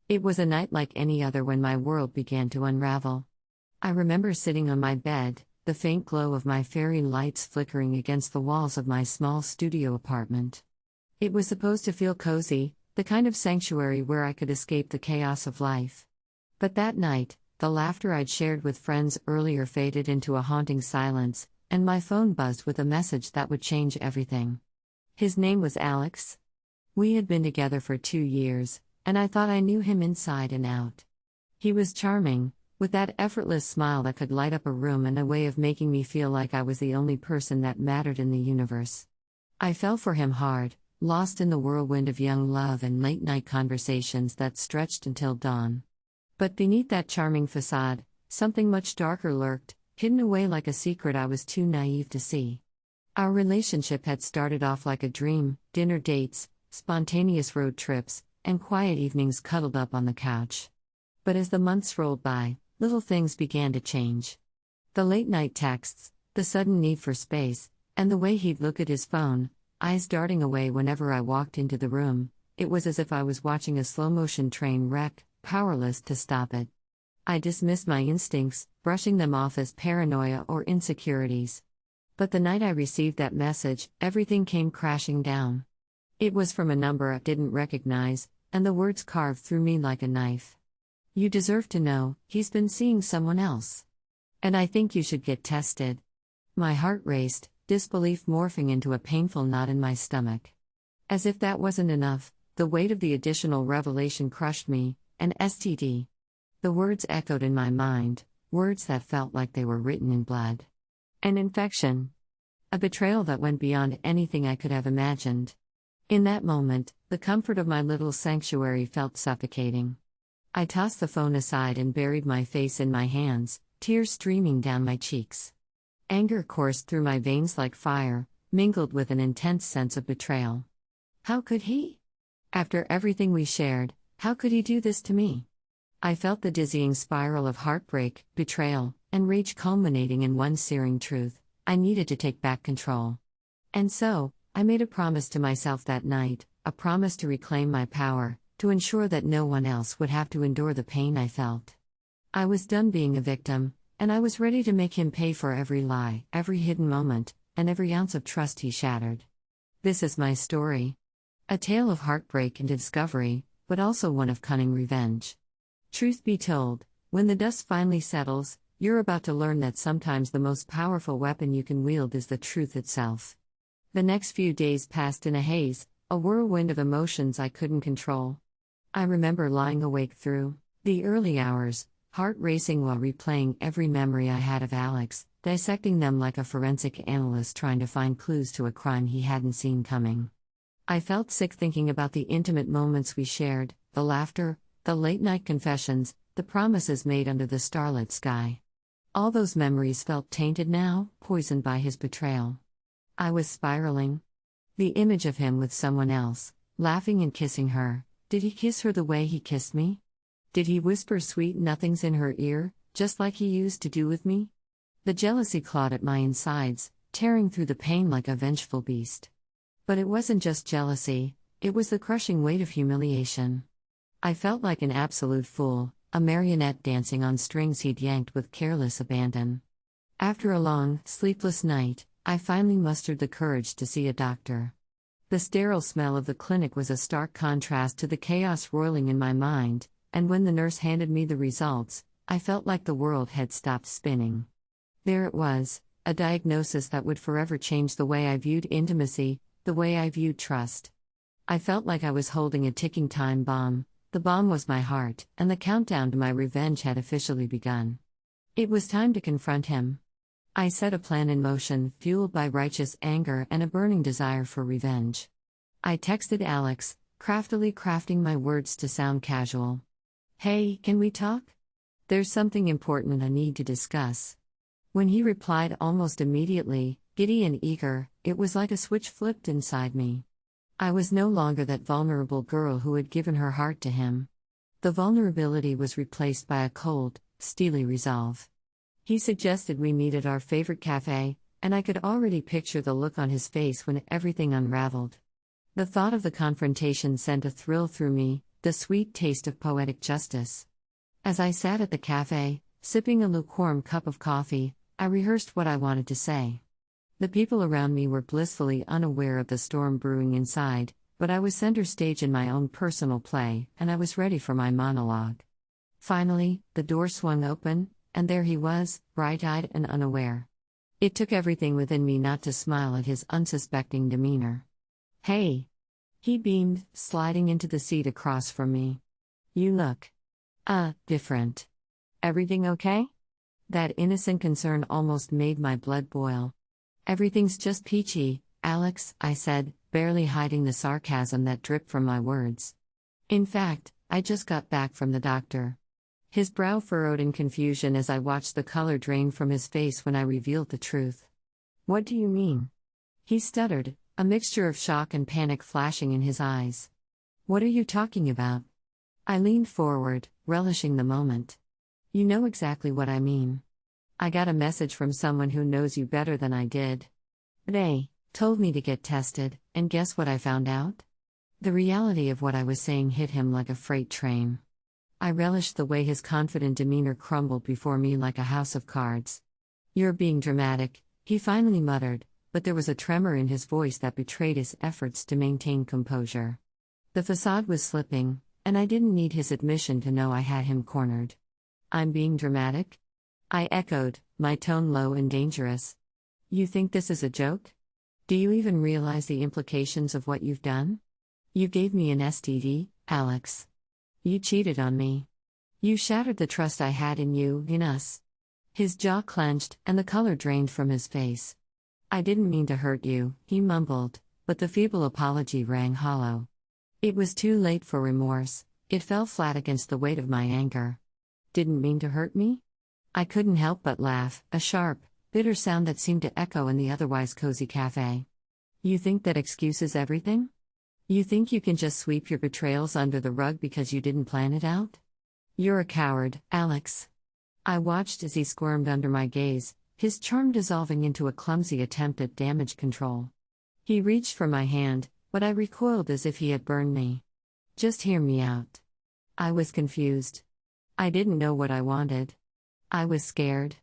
It was a night like any other when my world began to unravel. I remember sitting on my bed, the faint glow of my fairy lights flickering against the walls of my small studio apartment. It was supposed to feel cozy, the kind of sanctuary where I could escape the chaos of life. But that night, the laughter I'd shared with friends earlier faded into a haunting silence, and my phone buzzed with a message that would change everything. His name was Alex. We had been together for 2 years, and I thought I knew him inside and out. He was charming, with that effortless smile that could light up a room and a way of making me feel like I was the only person that mattered in the universe. I fell for him hard, lost in the whirlwind of young love and late-night conversations that stretched until dawn. But beneath that charming facade, something much darker lurked, hidden away like a secret I was too naive to see. Our relationship had started off like a dream: dinner dates, spontaneous road trips, and quiet evenings cuddled up on the couch. But as the months rolled by, little things began to change. The late-night texts, the sudden need for space, and the way he'd look at his phone, eyes darting away whenever I walked into the room, it was as if I was watching a slow-motion train wreck, powerless to stop it. I dismissed my instincts, brushing them off as paranoia or insecurities. But the night I received that message, everything came crashing down. It was from a number I didn't recognize, and the words carved through me like a knife. "You deserve to know, he's been seeing someone else. And I think you should get tested." My heart raced, disbelief morphing into a painful knot in my stomach. As if that wasn't enough, the weight of the additional revelation crushed me: an STD. The words echoed in my mind, words that felt like they were written in blood. An infection. A betrayal that went beyond anything I could have imagined. In that moment, the comfort of my little sanctuary felt suffocating. I tossed the phone aside and buried my face in my hands, tears streaming down my cheeks. Anger coursed through my veins like fire, mingled with an intense sense of betrayal. How could he? After everything we shared, how could he do this to me? I felt the dizzying spiral of heartbreak, betrayal, and rage culminating in one searing truth: I needed to take back control. And so, I made a promise to myself that night, a promise to reclaim my power, to ensure that no one else would have to endure the pain I felt. I was done being a victim, and I was ready to make him pay for every lie, every hidden moment, and every ounce of trust he shattered. This is my story. A tale of heartbreak and discovery, but also one of cunning revenge. Truth be told, when the dust finally settles, you're about to learn that sometimes the most powerful weapon you can wield is the truth itself. The next few days passed in a haze, a whirlwind of emotions I couldn't control. I remember lying awake through the early hours, heart racing while replaying every memory I had of Alex, dissecting them like a forensic analyst trying to find clues to a crime he hadn't seen coming. I felt sick thinking about the intimate moments we shared, the laughter, the late-night confessions, the promises made under the starlit sky. All those memories felt tainted now, poisoned by his betrayal. I was spiraling. The image of him with someone else, laughing and kissing her. Did he kiss her the way he kissed me? Did he whisper sweet nothings in her ear, just like he used to do with me? The jealousy clawed at my insides, tearing through the pain like a vengeful beast. But it wasn't just jealousy, it was the crushing weight of humiliation. I felt like an absolute fool, a marionette dancing on strings he'd yanked with careless abandon. After a long, sleepless night, I finally mustered the courage to see a doctor. The sterile smell of the clinic was a stark contrast to the chaos roiling in my mind, and when the nurse handed me the results, I felt like the world had stopped spinning. There it was, a diagnosis that would forever change the way I viewed intimacy, the way I viewed trust. I felt like I was holding a ticking time bomb. The bomb was my heart, and the countdown to my revenge had officially begun. It was time to confront him. I set a plan in motion, fueled by righteous anger and a burning desire for revenge. I texted Alex, craftily crafting my words to sound casual. "Hey, can we talk? There's something important I need to discuss." When he replied almost immediately, giddy and eager, it was like a switch flipped inside me. I was no longer that vulnerable girl who had given her heart to him. The vulnerability was replaced by a cold, steely resolve. He suggested we meet at our favorite cafe, and I could already picture the look on his face when everything unraveled. The thought of the confrontation sent a thrill through me, the sweet taste of poetic justice. As I sat at the cafe, sipping a lukewarm cup of coffee, I rehearsed what I wanted to say. The people around me were blissfully unaware of the storm brewing inside, but I was center stage in my own personal play, and I was ready for my monologue. Finally, the door swung open, and there he was, bright-eyed and unaware. It took everything within me not to smile at his unsuspecting demeanor. "Hey!" he beamed, sliding into the seat across from me. "You look different. Everything okay?" That innocent concern almost made my blood boil. "Everything's just peachy, Alex," I said, barely hiding the sarcasm that dripped from my words. "In fact, I just got back from the doctor." His brow furrowed in confusion as I watched the color drain from his face when I revealed the truth. "What do you mean?" he stuttered, a mixture of shock and panic flashing in his eyes. "What are you talking about?" I leaned forward, relishing the moment. "You know exactly what I mean. I got a message from someone who knows you better than I did. They told me to get tested, and guess what I found out?" The reality of what I was saying hit him like a freight train. I relished the way his confident demeanor crumbled before me like a house of cards. "You're being dramatic," he finally muttered, but there was a tremor in his voice that betrayed his efforts to maintain composure. The facade was slipping, and I didn't need his admission to know I had him cornered. "I'm being dramatic?" I echoed, my tone low and dangerous. "You think this is a joke? Do you even realize the implications of what you've done? You gave me an STD, Alex. You cheated on me. You shattered the trust I had in you, in us." His jaw clenched, and the color drained from his face. "I didn't mean to hurt you," he mumbled, but the feeble apology rang hollow. It was too late for remorse, it fell flat against the weight of my anger. "Didn't mean to hurt me?" I couldn't help but laugh, a sharp, bitter sound that seemed to echo in the otherwise cozy cafe. "You think that excuses everything? You think you can just sweep your betrayals under the rug because you didn't plan it out? You're a coward, Alex." I watched as he squirmed under my gaze, his charm dissolving into a clumsy attempt at damage control. He reached for my hand, but I recoiled as if he had burned me. "Just hear me out." I was confused. I didn't know what I wanted. I was scared.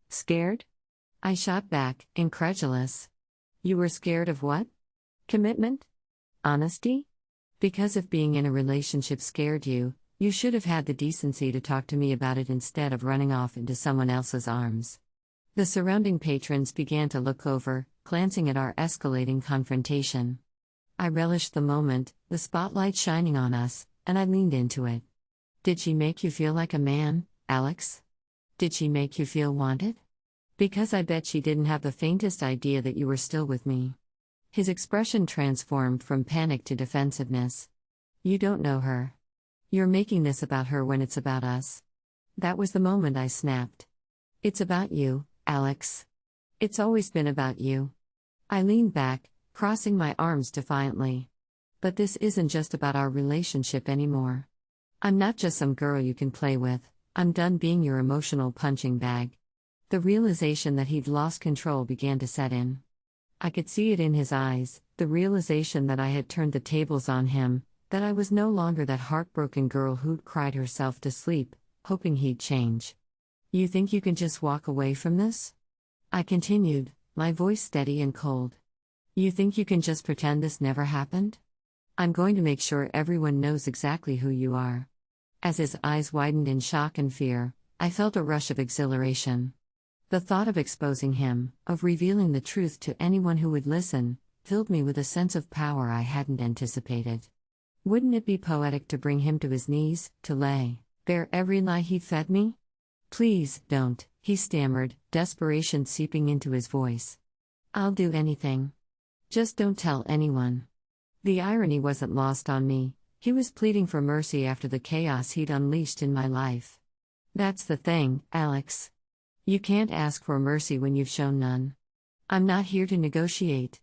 "Scared?" I shot back, incredulous. "You were scared of what? Commitment? Honesty? Because if being in a relationship scared you, you should have had the decency to talk to me about it instead of running off into someone else's arms." The surrounding patrons began to look over, glancing at our escalating confrontation. I relished the moment, the spotlight shining on us, and I leaned into it. "Did she make you feel like a man, Alex? Did she make you feel wanted? Because I bet she didn't have the faintest idea that you were still with me." His expression transformed from panic to defensiveness. "You don't know her. You're making this about her when it's about us." That was the moment I snapped. "It's about you, Alex. It's always been about you." I leaned back, crossing my arms defiantly. "But this isn't just about our relationship anymore. I'm not just some girl you can play with, I'm done being your emotional punching bag." The realization that he'd lost control began to set in. I could see it in his eyes, the realization that I had turned the tables on him, that I was no longer that heartbroken girl who'd cried herself to sleep, hoping he'd change. "You think you can just walk away from this?" I continued, my voice steady and cold. "You think you can just pretend this never happened? I'm going to make sure everyone knows exactly who you are." As his eyes widened in shock and fear, I felt a rush of exhilaration. The thought of exposing him, of revealing the truth to anyone who would listen, filled me with a sense of power I hadn't anticipated. Wouldn't it be poetic to bring him to his knees, to lay bare every lie he fed me? "Please, don't," he stammered, desperation seeping into his voice. "I'll do anything. Just don't tell anyone." The irony wasn't lost on me. He was pleading for mercy after the chaos he'd unleashed in my life. "That's the thing, Alex. You can't ask for mercy when you've shown none. I'm not here to negotiate.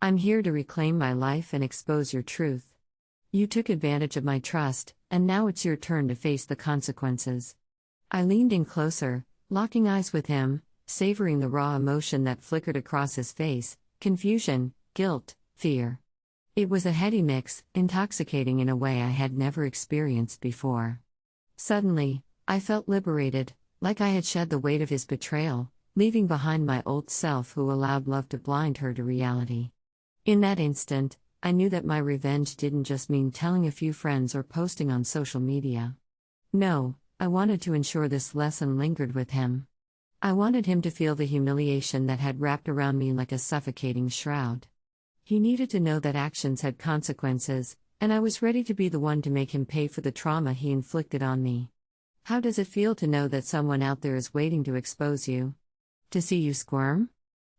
I'm here to reclaim my life and expose your truth. You took advantage of my trust, and now it's your turn to face the consequences." I leaned in closer, locking eyes with him, savoring the raw emotion that flickered across his face: confusion, guilt, fear. It was a heady mix, intoxicating in a way I had never experienced before. Suddenly, I felt liberated, like I had shed the weight of his betrayal, leaving behind my old self who allowed love to blind her to reality. In that instant, I knew that my revenge didn't just mean telling a few friends or posting on social media. No, I wanted to ensure this lesson lingered with him. I wanted him to feel the humiliation that had wrapped around me like a suffocating shroud. He needed to know that actions had consequences, and I was ready to be the one to make him pay for the trauma he inflicted on me. How does it feel to know that someone out there is waiting to expose you? To see you squirm?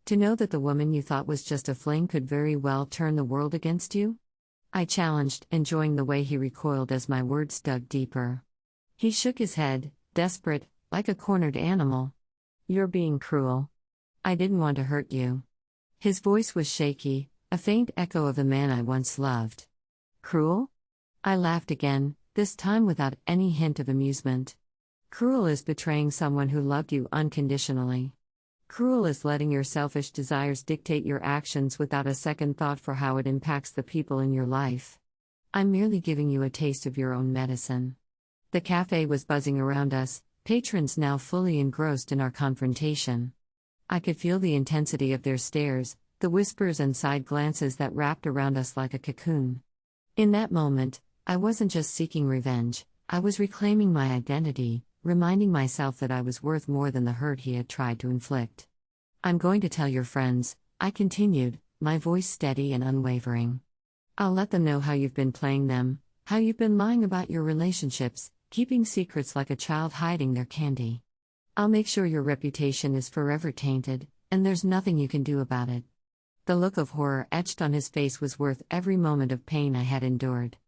To know that the woman you thought was just a fling could very well turn the world against you? I challenged, enjoying the way he recoiled as my words dug deeper. He shook his head, desperate, like a cornered animal. "You're being cruel. I didn't want to hurt you." His voice was shaky, a faint echo of the man I once loved. "Cruel?" I laughed again, this time without any hint of amusement. Cruel is betraying someone who loved you unconditionally. Cruel is letting your selfish desires dictate your actions without a second thought for how it impacts the people in your life. I'm merely giving you a taste of your own medicine. The cafe was buzzing around us, patrons now fully engrossed in our confrontation. I could feel the intensity of their stares, the whispers and side glances that wrapped around us like a cocoon. In that moment, I wasn't just seeking revenge, I was reclaiming my identity, reminding myself that I was worth more than the hurt he had tried to inflict. "I'm going to tell your friends," I continued, my voice steady and unwavering. "I'll let them know how you've been playing them, how you've been lying about your relationships, keeping secrets like a child hiding their candy. I'll make sure your reputation is forever tainted, and there's nothing you can do about it." The look of horror etched on his face was worth every moment of pain I had endured.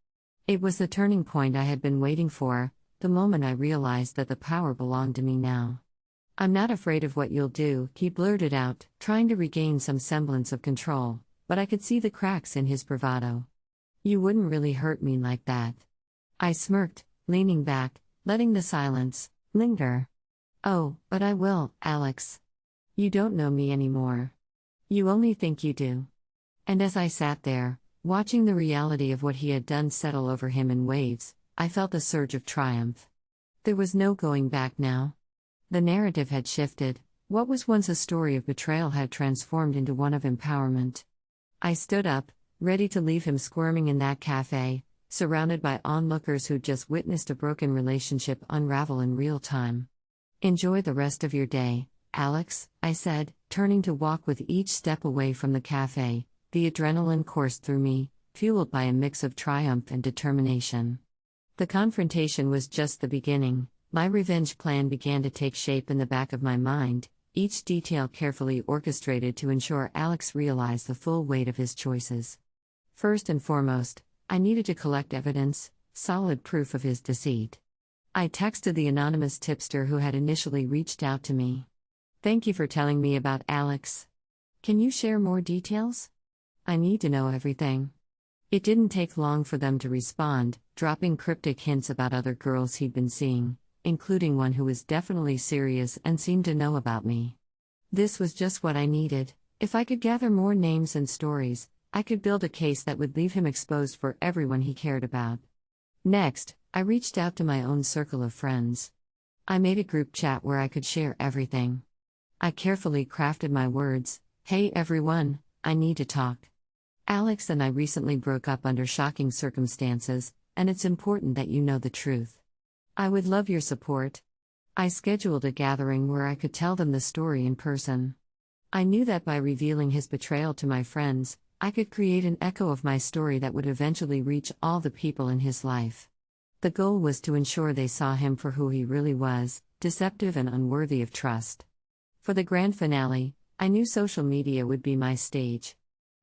It was the turning point I had been waiting for, the moment I realized that the power belonged to me now. "I'm not afraid of what you'll do," he blurted out, trying to regain some semblance of control, but I could see the cracks in his bravado. "You wouldn't really hurt me like that." I smirked, leaning back, letting the silence linger. "Oh, but I will, Alex. You don't know me anymore. You only think you do." And as I sat there, watching the reality of what he had done settle over him in waves, I felt a surge of triumph. There was no going back now. The narrative had shifted. What was once a story of betrayal had transformed into one of empowerment. I stood up, ready to leave him squirming in that cafe, surrounded by onlookers who'd just witnessed a broken relationship unravel in real time. "Enjoy the rest of your day, Alex," I said, turning to walk with each step away from the cafe. The adrenaline coursed through me, fueled by a mix of triumph and determination. The confrontation was just the beginning. My revenge plan began to take shape in the back of my mind, each detail carefully orchestrated to ensure Alex realized the full weight of his choices. First and foremost, I needed to collect evidence, solid proof of his deceit. I texted the anonymous tipster who had initially reached out to me. "Thank you for telling me about Alex. Can you share more details? I need to know everything." It didn't take long for them to respond, dropping cryptic hints about other girls he'd been seeing, including one who was definitely serious and seemed to know about me. This was just what I needed. If I could gather more names and stories, I could build a case that would leave him exposed for everyone he cared about. Next, I reached out to my own circle of friends. I made a group chat where I could share everything. I carefully crafted my words. "Hey everyone, I need to talk. Alex and I recently broke up under shocking circumstances, and it's important that you know the truth. I would love your support." I scheduled a gathering where I could tell them the story in person. I knew that by revealing his betrayal to my friends, I could create an echo of my story that would eventually reach all the people in his life. The goal was to ensure they saw him for who he really was, deceptive and unworthy of trust. For the grand finale, I knew social media would be my stage.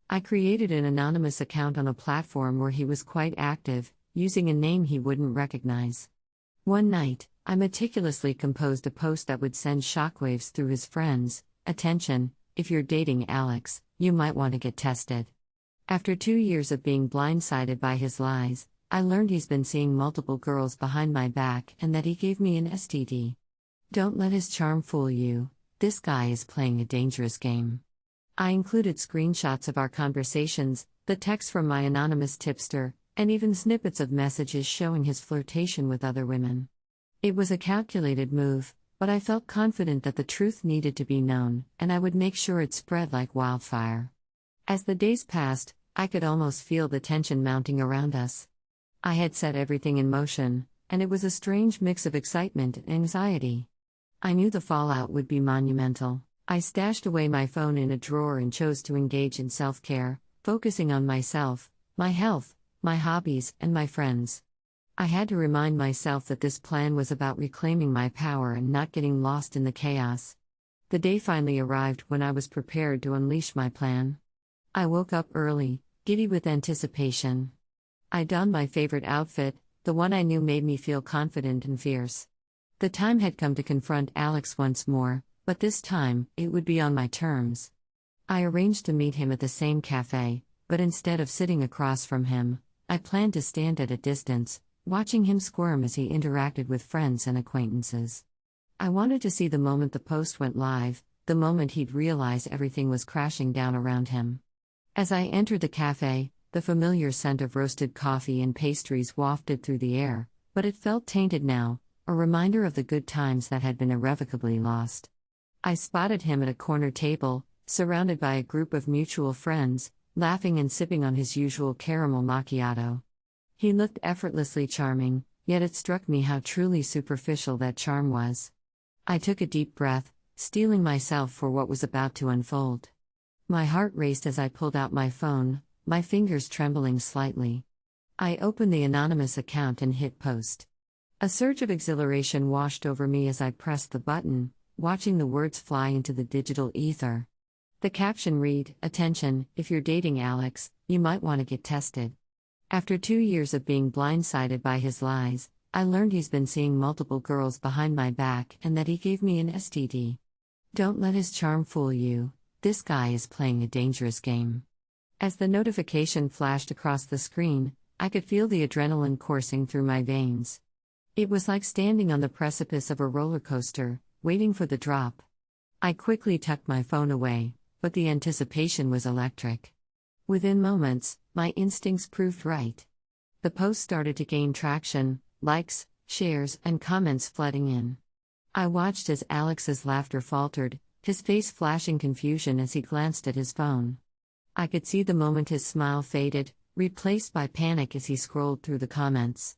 I created an anonymous account on a platform where he was quite active, using a name he wouldn't recognize. One night, I meticulously composed a post that would send shockwaves through his friends. "Attention, if you're dating Alex, you might want to get tested." After 2 years of being blindsided by his lies, I learned he's been seeing multiple girls behind my back and that he gave me an STD. Don't let his charm fool you. This guy is playing a dangerous game. I included screenshots of our conversations, the text from my anonymous tipster, and even snippets of messages showing his flirtation with other women. It was a calculated move, but I felt confident that the truth needed to be known, and I would make sure it spread like wildfire. As the days passed, I could almost feel the tension mounting around us. I had set everything in motion, and it was a strange mix of excitement and anxiety. I knew the fallout would be monumental. I stashed away my phone in a drawer and chose to engage in self-care, focusing on myself, my health, my hobbies, and my friends. I had to remind myself that this plan was about reclaiming my power and not getting lost in the chaos. The day finally arrived when I was prepared to unleash my plan. I woke up early, giddy with anticipation. I donned my favorite outfit, the one I knew made me feel confident and fierce. The time had come to confront Alex once more, but this time, it would be on my terms. I arranged to meet him at the same cafe, but instead of sitting across from him, I planned to stand at a distance, watching him squirm as he interacted with friends and acquaintances. I wanted to see the moment the post went live, the moment he'd realize everything was crashing down around him. As I entered the cafe, the familiar scent of roasted coffee and pastries wafted through the air, but it felt tainted now, a reminder of the good times that had been irrevocably lost. I spotted him at a corner table, surrounded by a group of mutual friends, laughing and sipping on his usual caramel macchiato. He looked effortlessly charming, yet it struck me how truly superficial that charm was. I took a deep breath, steeling myself for what was about to unfold. My heart raced as I pulled out my phone, my fingers trembling slightly. I opened the anonymous account and hit post. A surge of exhilaration washed over me as I pressed the button, watching the words fly into the digital ether. The caption read, "Attention, if you're dating Alex, you might want to get tested." After 2 years of being blindsided by his lies, I learned he's been seeing multiple girls behind my back and that he gave me an STD. Don't let his charm fool you, this guy is playing a dangerous game. As the notification flashed across the screen, I could feel the adrenaline coursing through my veins. It was like standing on the precipice of a roller coaster, waiting for the drop. I quickly tucked my phone away, but the anticipation was electric. Within moments, my instincts proved right. The post started to gain traction, likes, shares, and comments flooding in. I watched as Alex's laughter faltered, his face flashing confusion as he glanced at his phone. I could see the moment his smile faded, replaced by panic as he scrolled through the comments.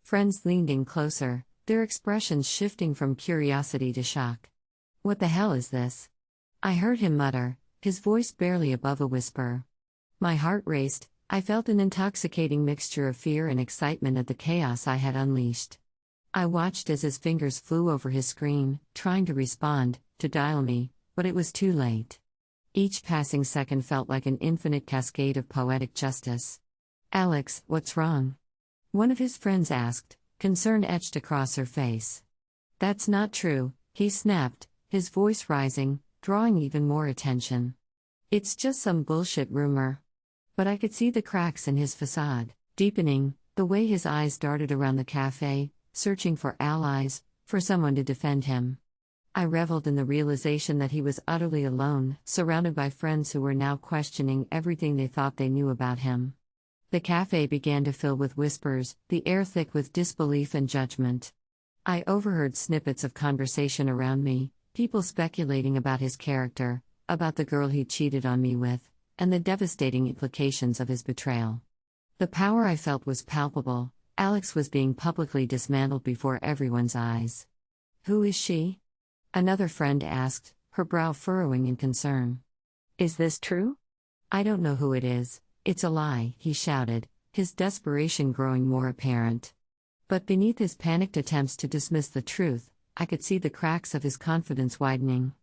Friends leaned in closer, their expressions shifting from curiosity to shock. "What the hell is this?" I heard him mutter, his voice barely above a whisper. My heart raced, I felt an intoxicating mixture of fear and excitement at the chaos I had unleashed. I watched as his fingers flew over his screen, trying to respond, to dial me, but it was too late. Each passing second felt like an infinite cascade of poetic justice. "Alex, what's wrong?" one of his friends asked, concern etched across her face. "That's not true," he snapped, his voice rising, drawing even more attention. "It's just some bullshit rumor." But I could see the cracks in his facade, deepening, the way his eyes darted around the cafe, searching for allies, for someone to defend him. I reveled in the realization that he was utterly alone, surrounded by friends who were now questioning everything they thought they knew about him. The cafe began to fill with whispers, the air thick with disbelief and judgment. I overheard snippets of conversation around me, people speculating about his character, about the girl he cheated on me with, and the devastating implications of his betrayal. The power I felt was palpable. Alex was being publicly dismantled before everyone's eyes. "Who is she?" another friend asked, her brow furrowing in concern. "Is this true?" "I don't know who it is, it's a lie," he shouted, his desperation growing more apparent. But beneath his panicked attempts to dismiss the truth, I could see the cracks of his confidence widening.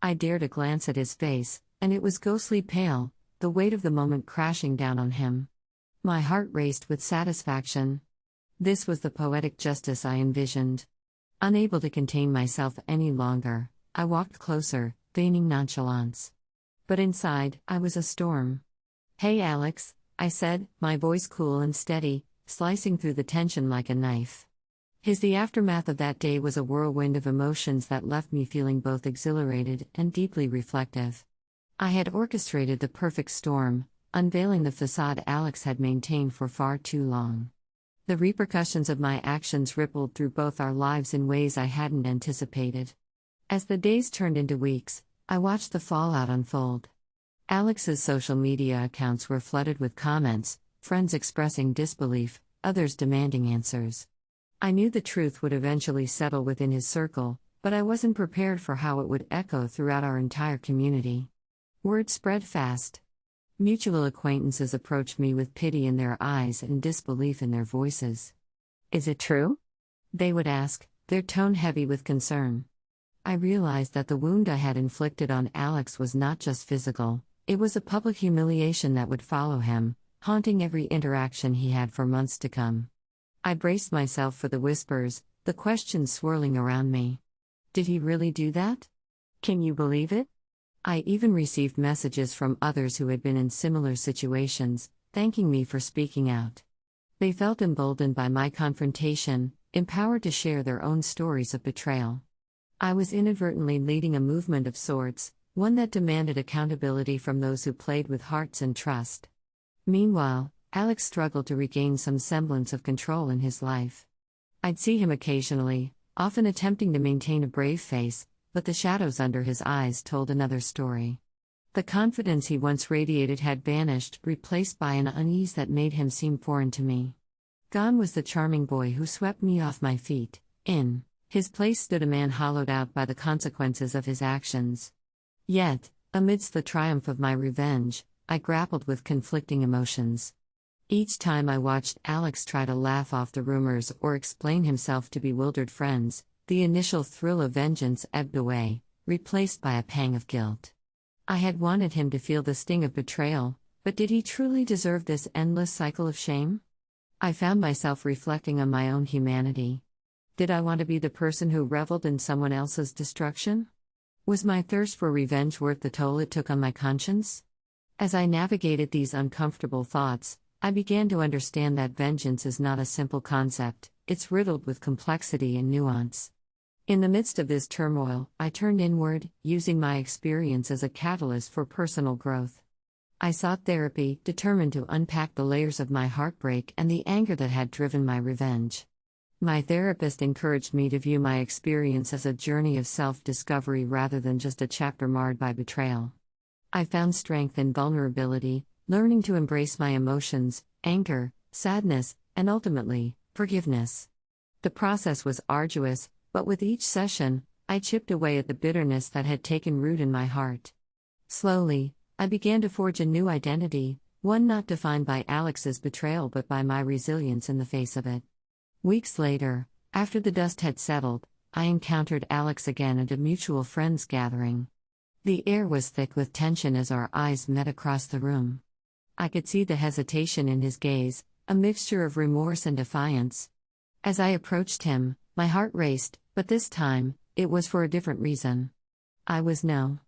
I dared a glance at his face, and it was ghostly pale, the weight of the moment crashing down on him. My heart raced with satisfaction. This was the poetic justice I envisioned. Unable to contain myself any longer, I walked closer, feigning nonchalance. But inside, I was a storm. "Hey Alex," I said, my voice cool and steady, slicing through the tension like a knife. The aftermath of that day was a whirlwind of emotions that left me feeling both exhilarated and deeply reflective. I had orchestrated the perfect storm, unveiling the facade Alex had maintained for far too long. The repercussions of my actions rippled through both our lives in ways I hadn't anticipated. As the days turned into weeks, I watched the fallout unfold. Alex's social media accounts were flooded with comments, friends expressing disbelief, others demanding answers. I knew the truth would eventually settle within his circle, but I wasn't prepared for how it would echo throughout our entire community. Word spread fast. Mutual acquaintances approached me with pity in their eyes and disbelief in their voices. "Is it true?" they would ask, their tone heavy with concern. I realized that the wound I had inflicted on Alex was not just physical, it was a public humiliation that would follow him, haunting every interaction he had for months to come. I braced myself for the whispers, the questions swirling around me. Did he really do that? Can you believe it? I even received messages from others who had been in similar situations, thanking me for speaking out. They felt emboldened by my confrontation, empowered to share their own stories of betrayal. I was inadvertently leading a movement of sorts, one that demanded accountability from those who played with hearts and trust. Meanwhile, Alex struggled to regain some semblance of control in his life. I'd see him occasionally, often attempting to maintain a brave face, but the shadows under his eyes told another story. The confidence he once radiated had vanished, replaced by an unease that made him seem foreign to me. Gone was the charming boy who swept me off my feet. In his place stood a man hollowed out by the consequences of his actions. Yet, amidst the triumph of my revenge, I grappled with conflicting emotions. Each time I watched Alex try to laugh off the rumors or explain himself to bewildered friends, the initial thrill of vengeance ebbed away, replaced by a pang of guilt. I had wanted him to feel the sting of betrayal, but did he truly deserve this endless cycle of shame? I found myself reflecting on my own humanity. Did I want to be the person who reveled in someone else's destruction? Was my thirst for revenge worth the toll it took on my conscience? As I navigated these uncomfortable thoughts, I began to understand that vengeance is not a simple concept, it's riddled with complexity and nuance. In the midst of this turmoil, I turned inward, using my experience as a catalyst for personal growth. I sought therapy, determined to unpack the layers of my heartbreak and the anger that had driven my revenge. My therapist encouraged me to view my experience as a journey of self-discovery rather than just a chapter marred by betrayal. I found strength in vulnerability, learning to embrace my emotions, anger, sadness, and ultimately, forgiveness. The process was arduous, but with each session, I chipped away at the bitterness that had taken root in my heart. Slowly, I began to forge a new identity, one not defined by Alex's betrayal but by my resilience in the face of it. Weeks later, after the dust had settled, I encountered Alex again at a mutual friends gathering. The air was thick with tension as our eyes met across the room. I could see the hesitation in his gaze, a mixture of remorse and defiance. As I approached him, my heart raced, but this time, it was for a different reason. I was no